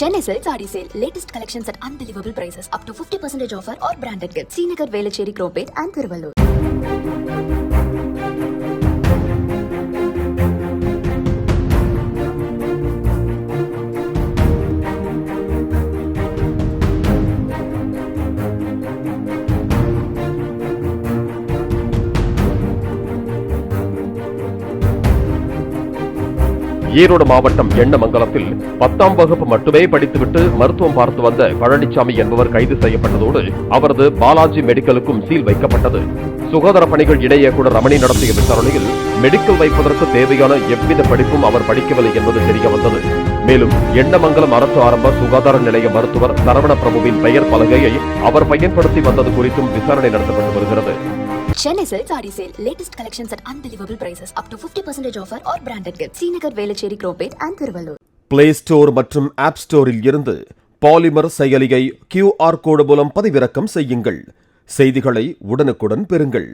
Chennai Silk Saree Sale. Latest collections at unbelievable prices. Up to 50% offer or branded gifts. Srinagar, Velachery, Cropate and Thiruvallur. Erode மாவட்டம் எண்ணமங்கலத்தில் 10ஆம் வகுப்பு மட்டுமே படித்துவிட்டு மருத்துவம் பார்த்து வந்த பழனிசாமி என்பவர் கைது செய்யப்பட்டதோடு அவரது பாலாஜி மெடிக்கலுக்கும் சீல் வைக்கப்பட்டது. சுகாதார பணிகள் இணை இயக்குநர் ரமணி நடத்திய விசாரணையில் மெடிக்கல் வைப்பதற்கு தேவையான எவ்வித படிப்பும் அவர் படிக்கவில்லை என்பது தெரியவந்தது. மேலும் எண்ணமங்கலம் அரசு ஆரம்ப சுகாதார நிலைய மருத்துவர் சரவண பிரபுவின் பெயர் பலகையை அவர் பயன்படுத்தி வந்தது குறித்தும் விசாரணை நடத்தப்பட்டு வருகிறது. Chennai Silk Saree Sale. Latest collections at unbelievable prices. Up to 50% offer or branded gifts. Srinagar, Velachery, Cropate and Thiruvallur. Play store மற்றும் ஆப் ஸ்டோரில் இருந்து பாலிமர் செயலியை QR கோடு மூலம் பதிவிறக்கம் செய்யுங்கள். செய்திகளை உடனுக்குடன் பெறுங்கள்.